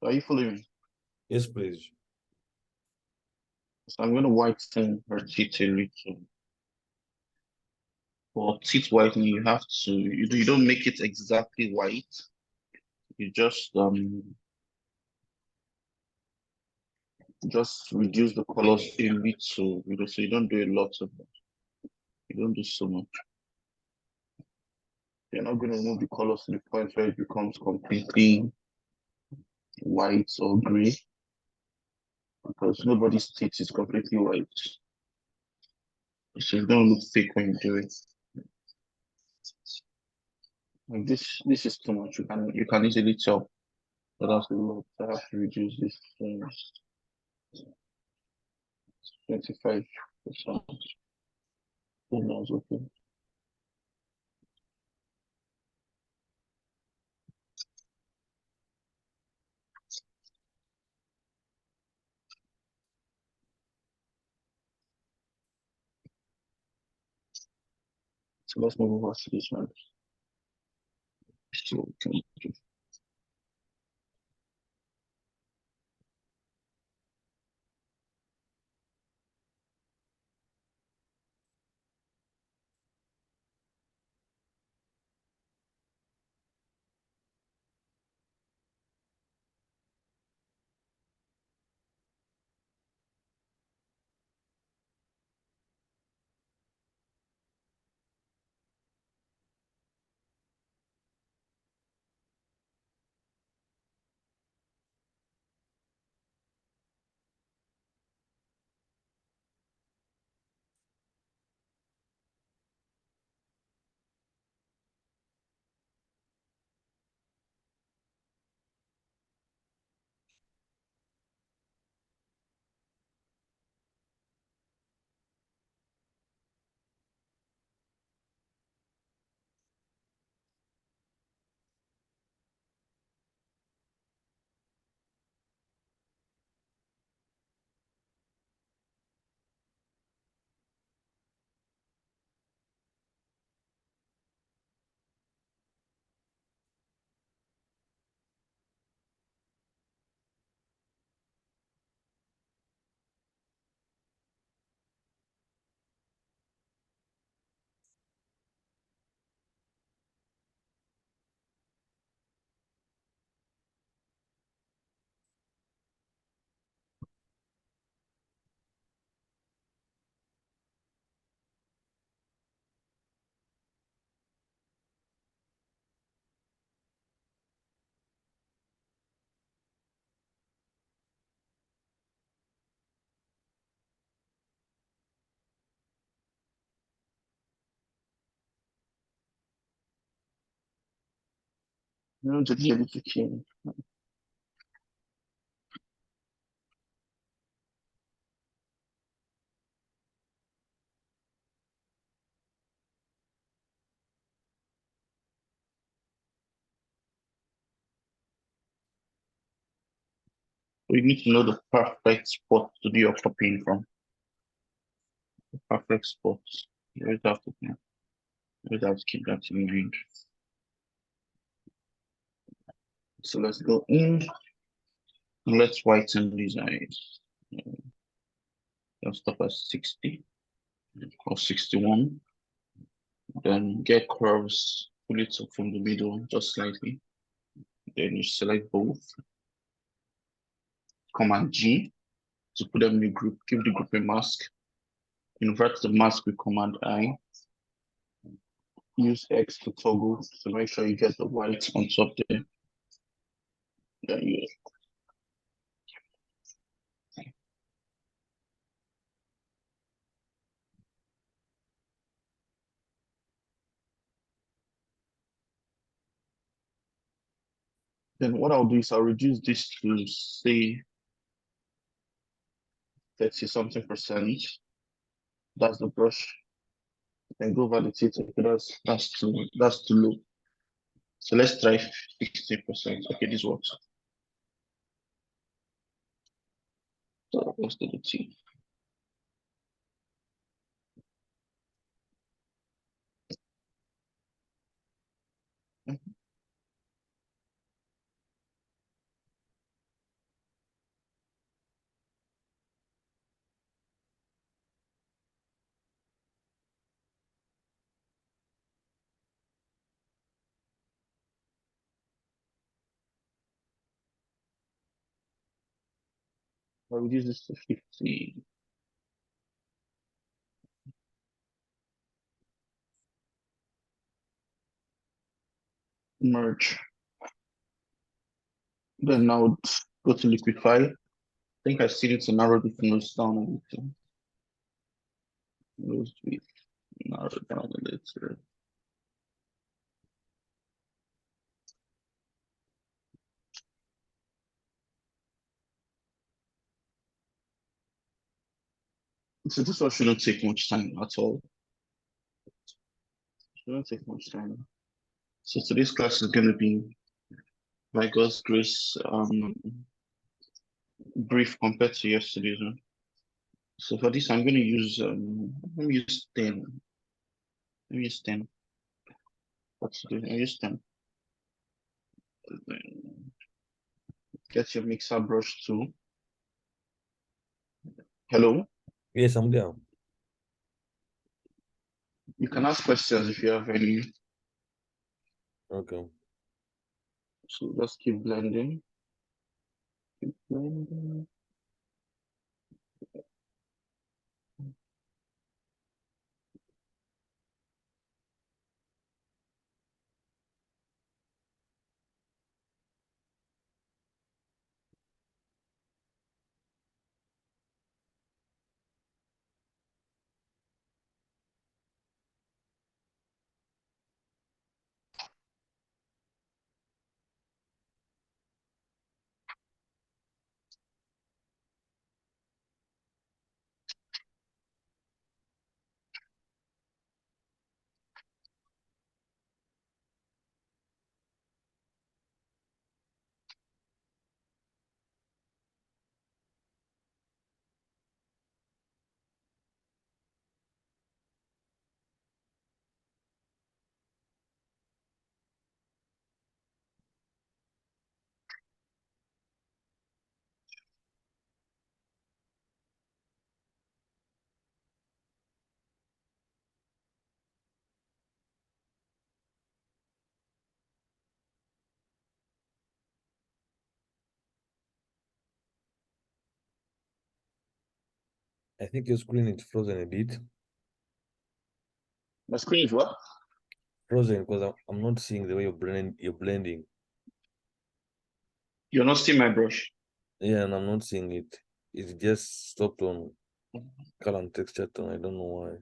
Are you following me? Yes, please. So I'm going to whiten her teeth a little. For teeth whitening, you have to, you don't make it exactly white. You just reduce the colors a little, so you don't do a lot of it. You don't do so much. You're not going to remove the colors to the point where it becomes completely white or gray, because nobody's teeth is completely white. So it's going to look fake when you do it. Like this is too much. You can easily tell that that's a lot. I have to reduce this to 25%. Then that's okay. So let's move over to this one. So we can do. Just a little change. We need to know the perfect spot to do your copying from. The perfect spot. You always have to, you always have to keep that in mind. So let's go in. Let's whiten these eyes. Let's stop at 60 or 61. Then get curves, pull it up from the middle just slightly. Then you select both. Command G to put them in a group. Give the group a mask. Invert the mask with Command I. Use X to toggle to make sure you get the white on top there. Then you Then what I'll do is I'll reduce this to say 30 something percent. That's the brush. Then go over the teeth. Okay, that's too low. So let's try 60%. Okay, this works. So let's do the teeth. I'll reduce this to 50. Merge. Then now go to liquify. I think I still need to narrow the nodes down a little. Those we narrow down a little. So this one shouldn't take much time at all. Shouldn't take much time. So today's class is gonna be, by God's grace, brief compared to yesterday's one. So for this, I'm gonna use let me use 10. Let me use 10. What's the I use 10. Then get your mixer brush too. Hello. Yes, I'm there. You can ask questions if you have any. Okay. So just keep blending. Keep blending. I think your screen is frozen a bit. My screen is what? Frozen because I'm not seeing the way you're blending. You're not seeing my brush. Yeah, and I'm not seeing it. It just stopped on color and texture tone. I don't know why.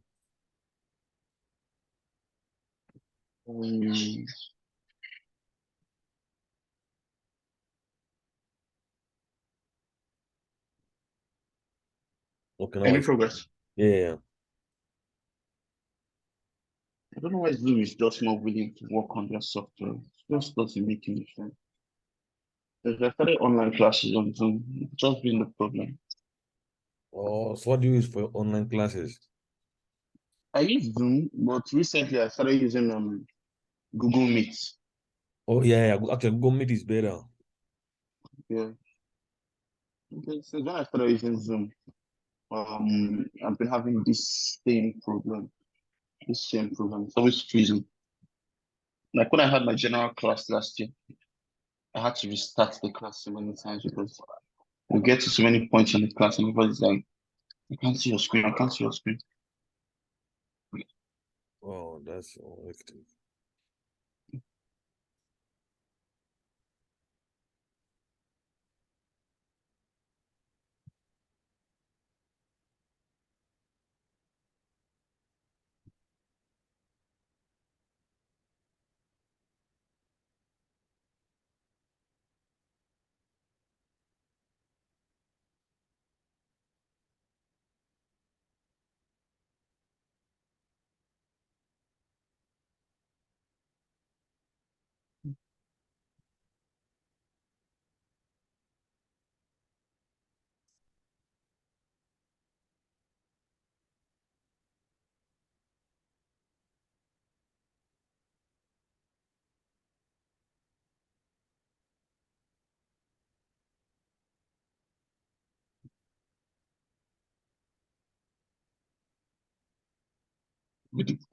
Um, Okay, now any I see. progress? Yeah. I don't know why Zoom is just not willing to work on their software. It just doesn't make any sense. If I started online classes on Zoom, it's just been the problem. Oh, so what do you use for your online classes? I use Zoom, but recently I started using Google Meet. Oh, yeah. Actually, Google Meet is better. Yeah. Okay, so when I started using Zoom, I've been having this same problem. This same problem. It's always freezing. Like when I had my general class last year, I had to restart the class so many times because we get to so many points in the class and everybody's like, I can't see your screen, I can't see your screen. Oh, that's so hectic.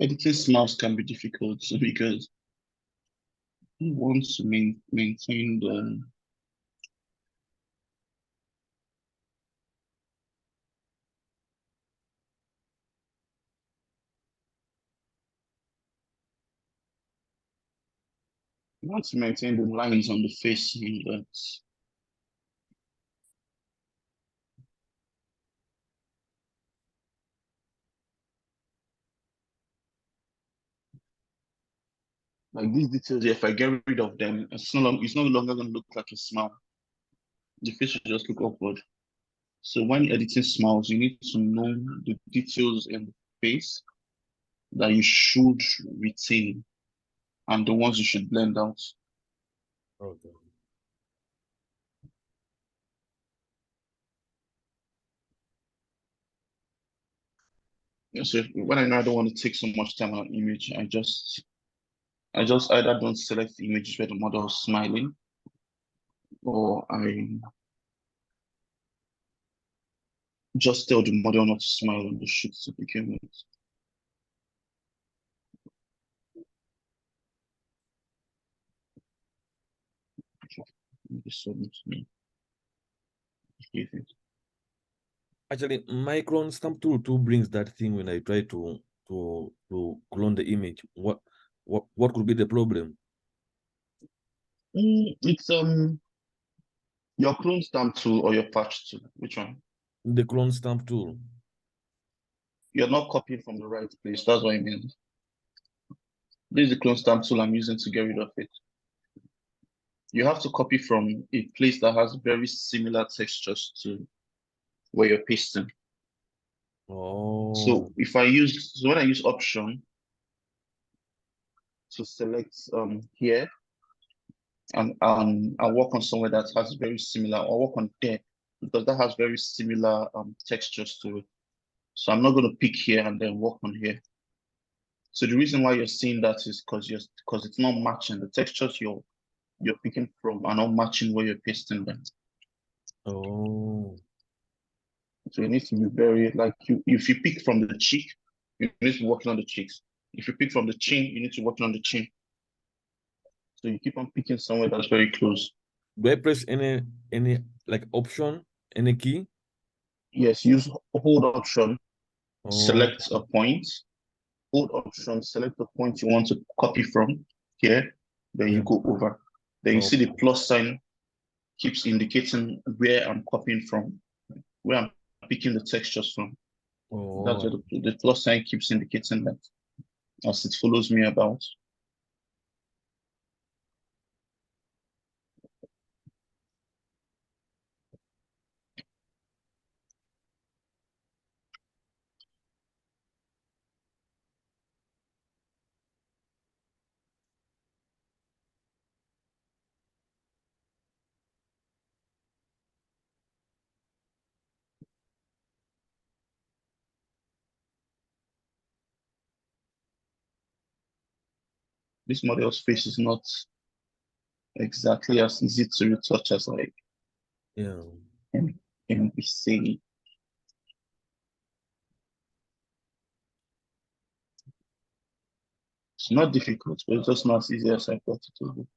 Editing smiles can be difficult because who wants to maintain the, You want to maintain the lines on the face in that. Like these details, if I get rid of them, it's no longer going to look like a smile. The face should just look upward. So when editing smiles, you need to know the details in the face that you should retain and the ones you should blend out. Okay. So when I know I don't want to take so much time on an image, I just either don't select the images where the model is smiling, or I just tell the model not to smile on the shoot to begin with. Maybe so much me. Actually, Micron Stamp Tool 2 brings that thing when I try to clone the image. What could be the problem? It's your clone stamp tool or your patch tool. Which one? The clone stamp tool. You're not copying from the right place. That's what I mean. This is the clone stamp tool I'm using to get rid of it. You have to copy from a place that has very similar textures to where you're pasting. Oh. So when I use option to select here and I'll work on somewhere that has very similar, I'll work on there because that has very similar textures to it. So I'm not going to pick here and then work on here. So the reason why you're seeing that is because it's not matching. The textures you're picking from are not matching where you're pasting them. Oh. So you need to be very like if you pick from the cheek, you need to be working on the cheeks. If you pick from the chin, you need to work on the chin. So you keep on picking somewhere that's very close. Do I press any like option, any key? Yes, use hold option, Oh. select a point, hold option, select the point you want to copy from here, then you go over. Then you see the plus sign keeps indicating where I'm copying from, where I'm picking the textures from. That's what the plus sign keeps indicating that as it follows me about. This model's face is not exactly as easy to retouch as like MVC. It's not difficult, but it's just not as easy as I thought it would be.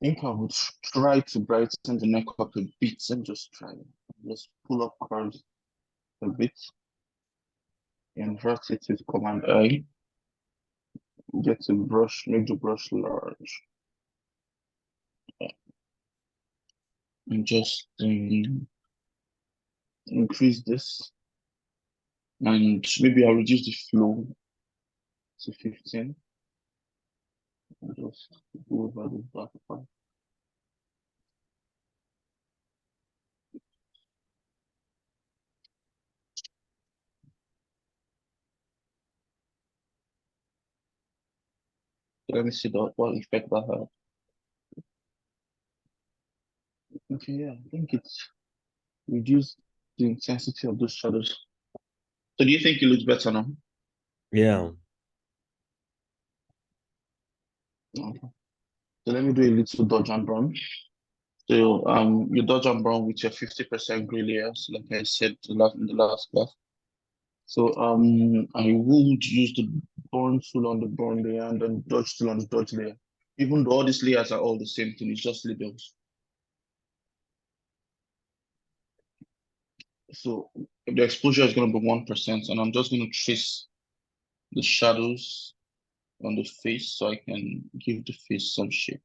I think I would try to brighten the neck up a bit and just try. Just pull up curves a bit. Invert it with Command I. Get the brush, make the brush large. And just increase this. And maybe I'll reduce the flow to 15. And just go over the black part. Let me see what effect that had. Okay, yeah, I think it's reduced the intensity of those shadows. So do you think it looks better now? Yeah. Okay. So let me do a little dodge and brown. So you dodge and brown with your 50% gray layers, like I said in the last class. So I would use the burn tool on the burn layer and then dodge tool on the dodge layer. Even though all these layers are all the same thing, it's just labels. So the exposure is going to be 1%, and I'm just going to trace the shadows on the face so I can give the face some shape.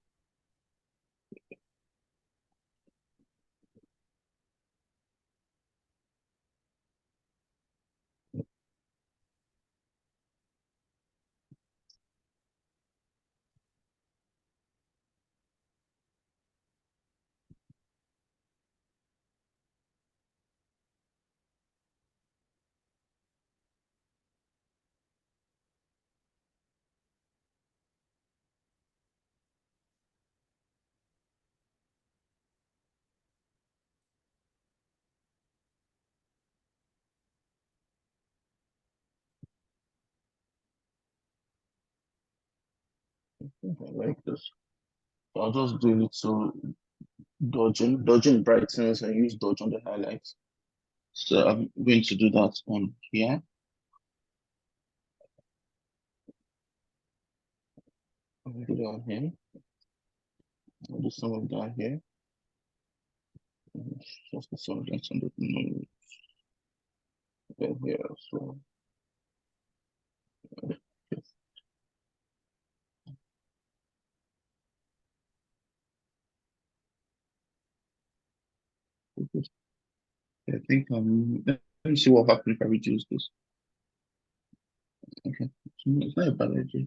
I like this. So I'll just do a little dodging brightness and use dodge on the highlights. So I'm going to do that on here. I'll do that on here. I'll do some of that here. Just the some of that on the nose here as well. I think let me see what happens if I reduce this. Okay, it's not a bad idea.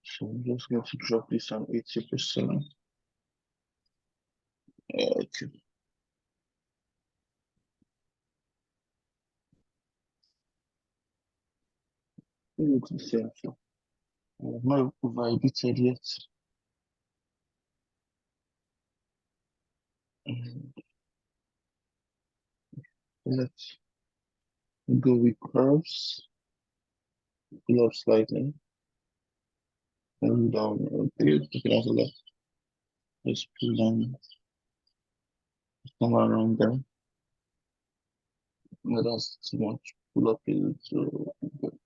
So I'm just going to drop this on 80%. Okay. It looks the same. So I have not over edited yet. Let's go with curves. Pull up slightly. Pull down. Okay, take it out a lot. Let's pull down somewhere around there. No, that's too much. Pull up a little. Okay.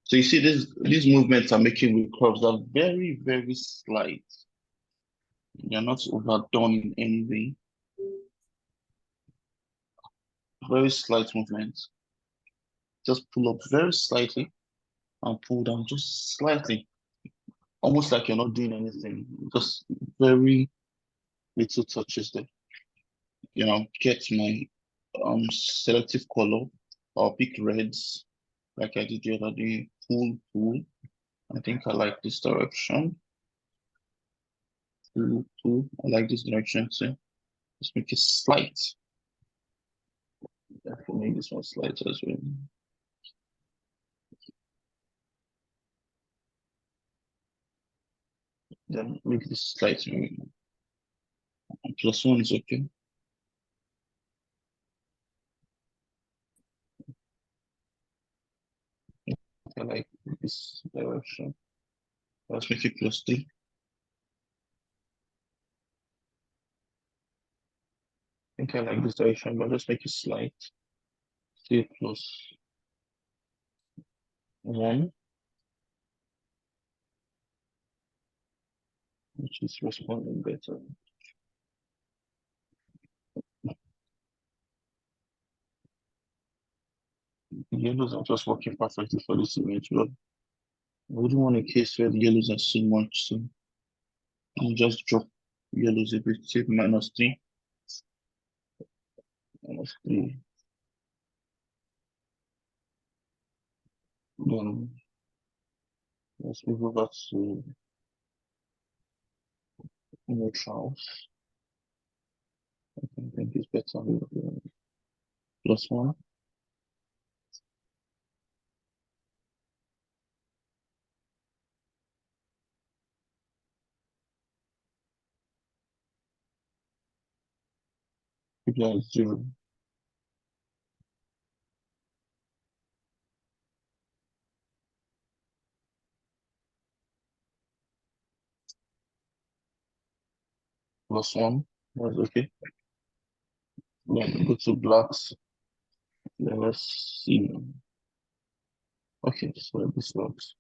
So you see, these movements are making with curves are very, very slight. They're not overdone in any way. Very slight movements. Just pull up very slightly and pull down just slightly. Almost like you're not doing anything. Just very little touches there. Get my selective color. I'll pick reds like I did the other day. Pull. I think I like this direction. Pull. I like this direction too. Just make it slight. I can make this one slight as well. Then make this slight. +1 is okay. I like this direction. Let's make it +3. I think I like this direction, but let's make it slight. Say +1, which is responding better. The yellows are just working perfectly for this image, but I wouldn't want a case where the yellows are so much, so I'll just drop yellows a bit, say -3. -3. Then let's move over to neutrals. I think it's better with +1. Keep that at 0. +1. That's okay. Then go to blacks. Then let's see. Okay, so this works.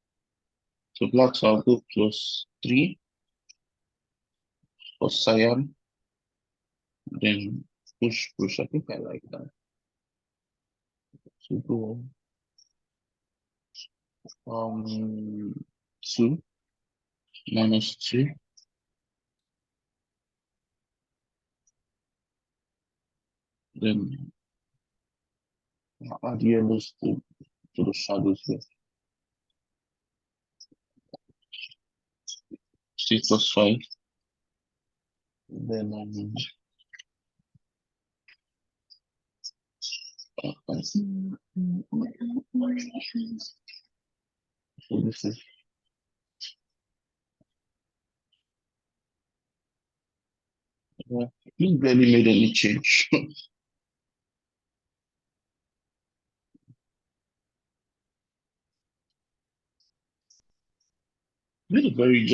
So blacks, I'll go +3 for cyan. Then push. I think I like that. So go 2 -2. Then add yellows to the shadows here. C +5. Then so this is he barely made any change. Made a very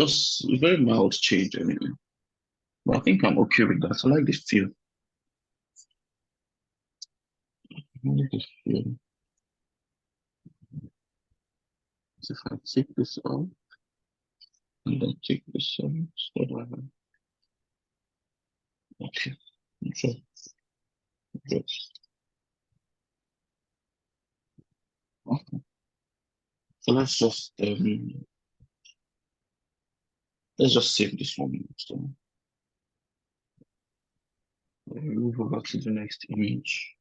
mild change anyway. But I think I'm okay with that. I like the feel. I like the feel. So if I take this out and then take this out, what do I have? Okay. So good. Okay. So let's just save this one. So move over to the next image.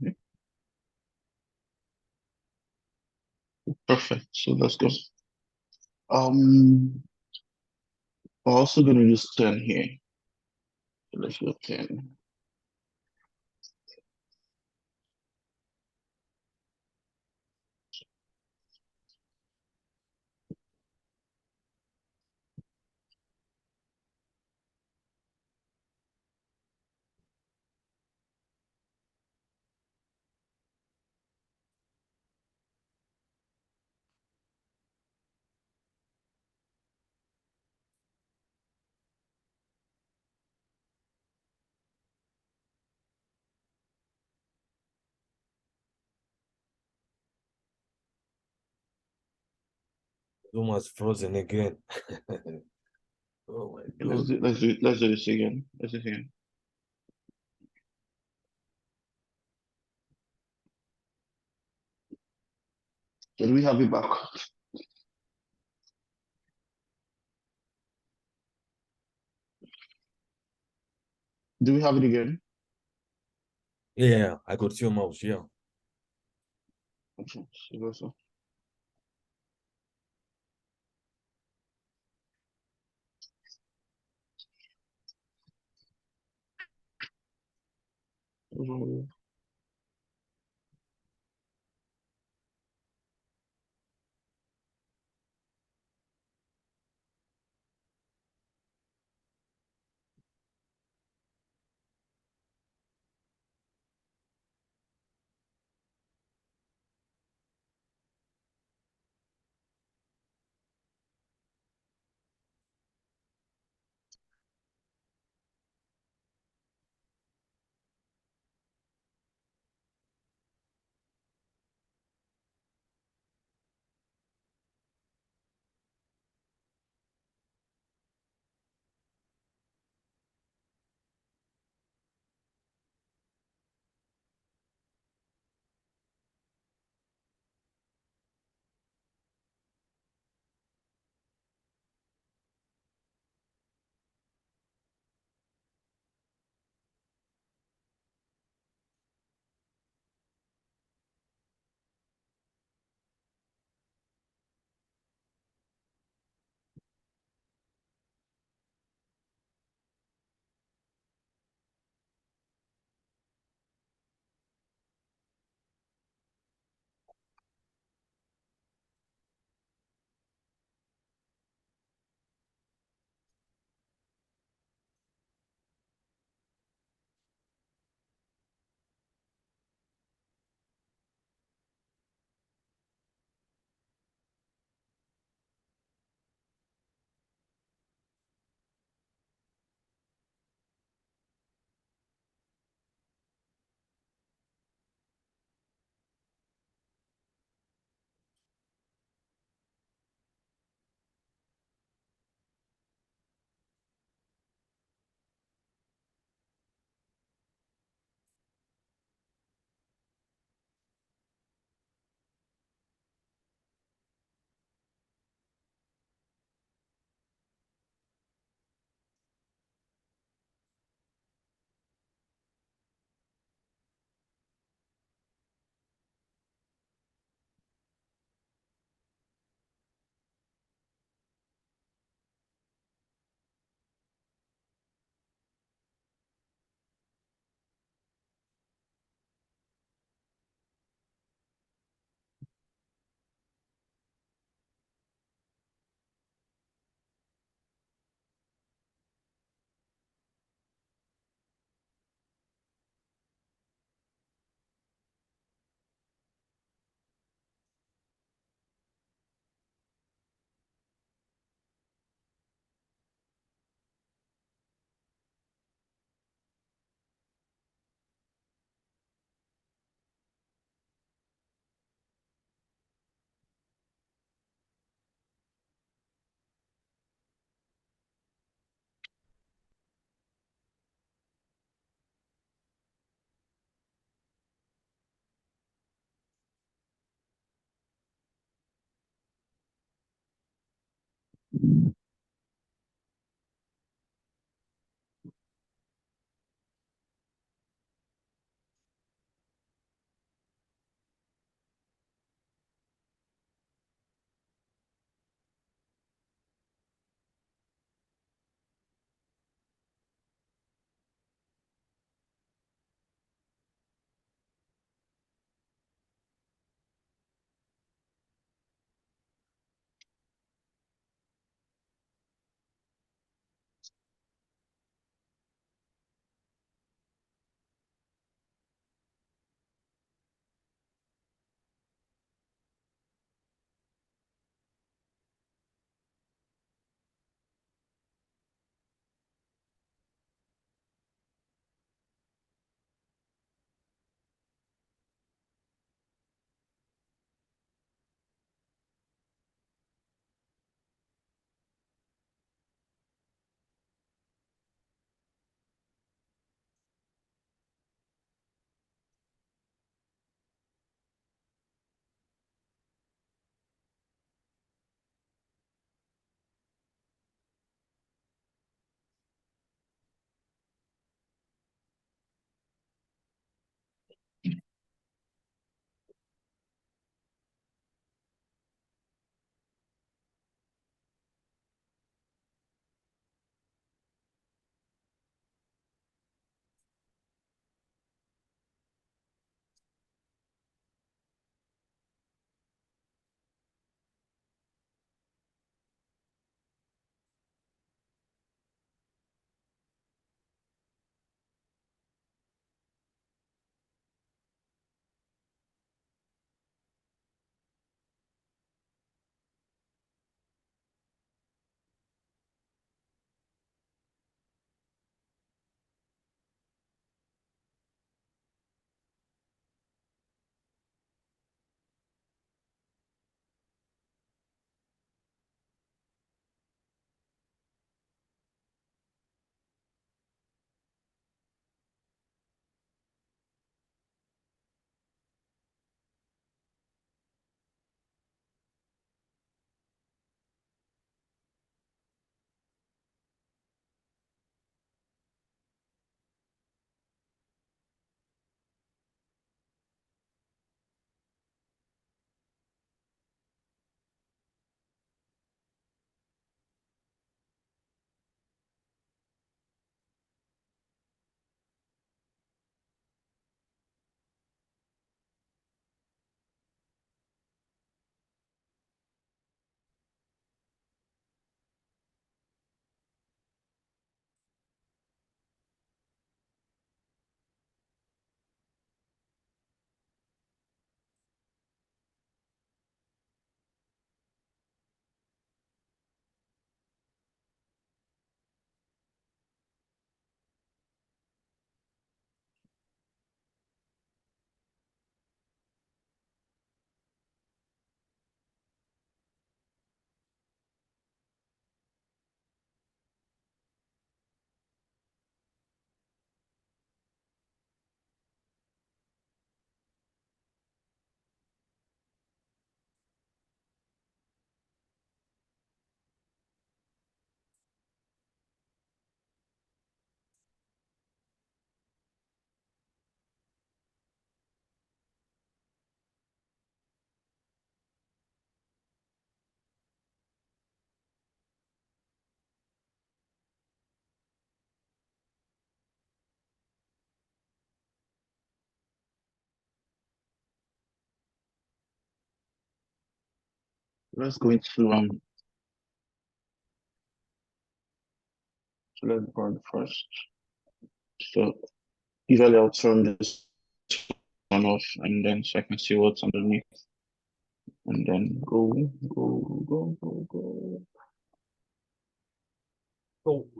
Okay. Perfect. So let's go. We're also going to use 10 here. So let's go 10. Almost frozen again. Oh my Let's god. let's do this again. Let's do this again. Can we have it back? Do we have it again? Yeah, I got your mouse, yeah. Okay, so let's go into so let's burn first. So usually I'll turn this one off and then so I can see what's underneath. And then go.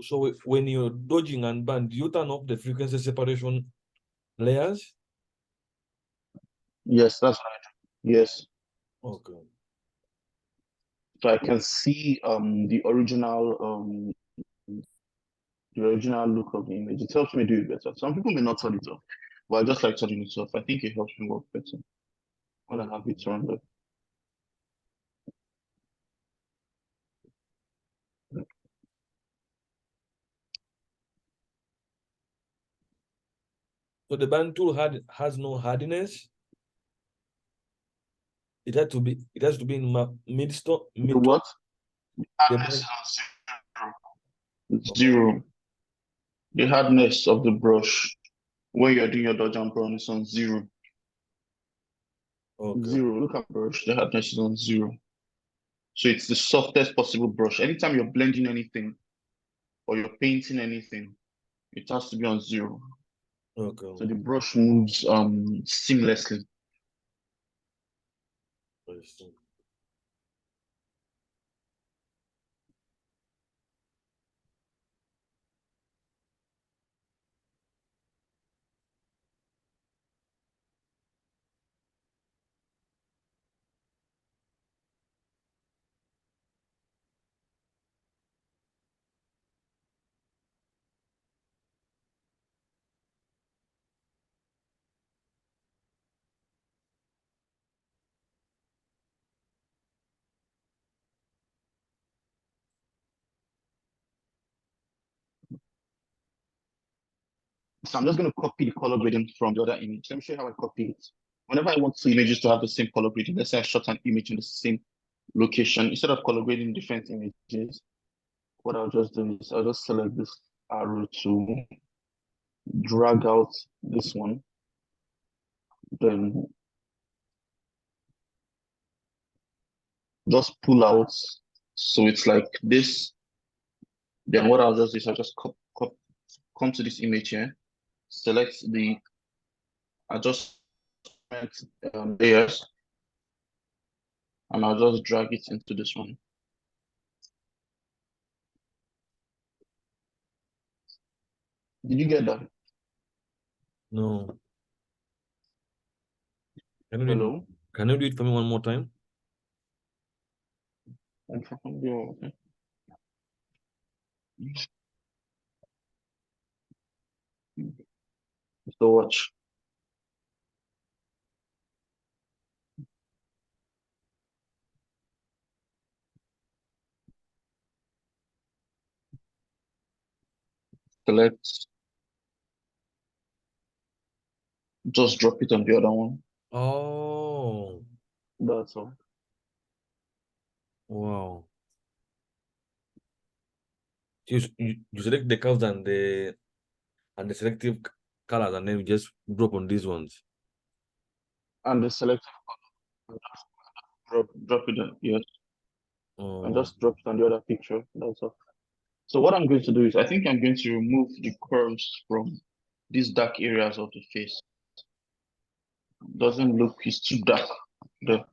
So when you're dodging and burn, do you turn off the frequency separation layers? Yes, that's right. Yes. Okay. So I can see the original look of the image. It helps me do it better. Some people may not turn it off, but I just like turning it off. I think it helps me work better when I have it turned off. So the burn tool has no hardiness. It has to be in mid-stop. The what? The Hardness burn, is on zero. Zero. The hardness of the brush when you're doing your dodge and burn is on zero. okay. Zero. Look at brush. The hardness is on zero. So it's the softest possible brush. Anytime you're blending anything or you're painting anything, it has to be on zero. Okay. So the brush moves seamlessly. I see. So I'm just going to copy the color grading from the other image. Let me show you how I copy it. Whenever I want two images to have the same color grading, let's say I shot an image in the same location, instead of color grading different images, what I'll just do is I'll just select this arrow to drag out this one, then just pull out. So it's like this. Then what I'll just do is I'll just come to this image here, select the adjustment layers, and I'll just drag it into this one. Did you get that? No. Hello? Can you do it for me one more time? Okay. So watch. Select, just drop it on the other one. Oh, That's all. wow. You select the curves and the selective colors, and then you just drop on these ones. And the select, drop it on, yes, and Oh, just drop it on the other picture. That's all. So what I'm going to do is I think I'm going to remove the curves from these dark areas of the face. Doesn't look, it's too dark there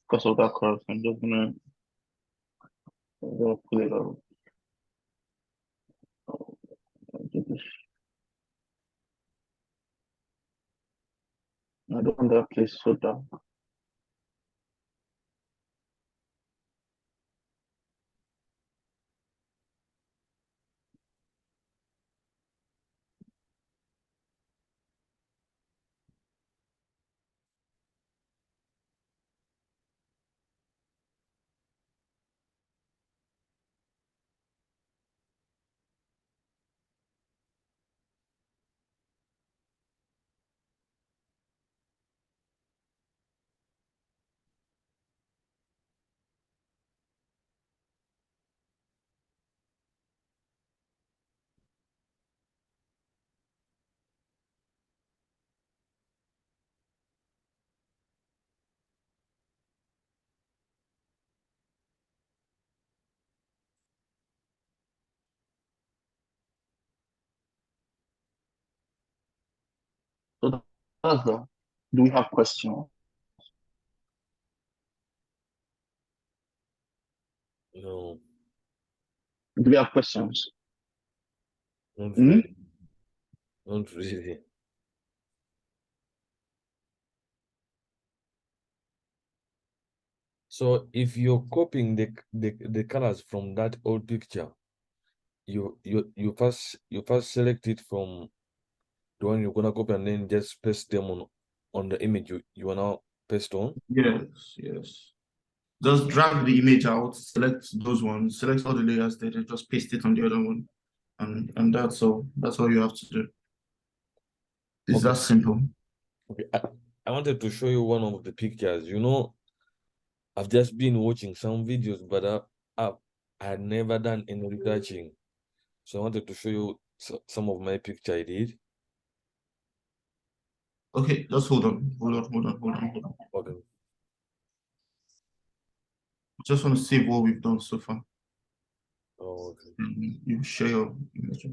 because of that curve. I'm gonna pull it out. I don't want that place so dark. further, do we have questions? No, Do we have questions? not Hmm? really. Not really. So if you're copying the colors from that old picture, you first select it from the one you're gonna copy and then just paste them on the image you wanna paste on. Yes, yes. Just drag the image out, select those ones, select all the layers there, and just paste it on the other one. And that's all. That's all you have to do. It's Okay. that simple. Okay, I wanted to show you one of the pictures. You know, I've just been watching some videos, but I had never done any retouching. So I wanted to show you some of my picture I did. Okay, just hold on. Hold on, hold on, hold on, hold on. Okay. Just want to save what we've done so far. Oh, okay. You share your image.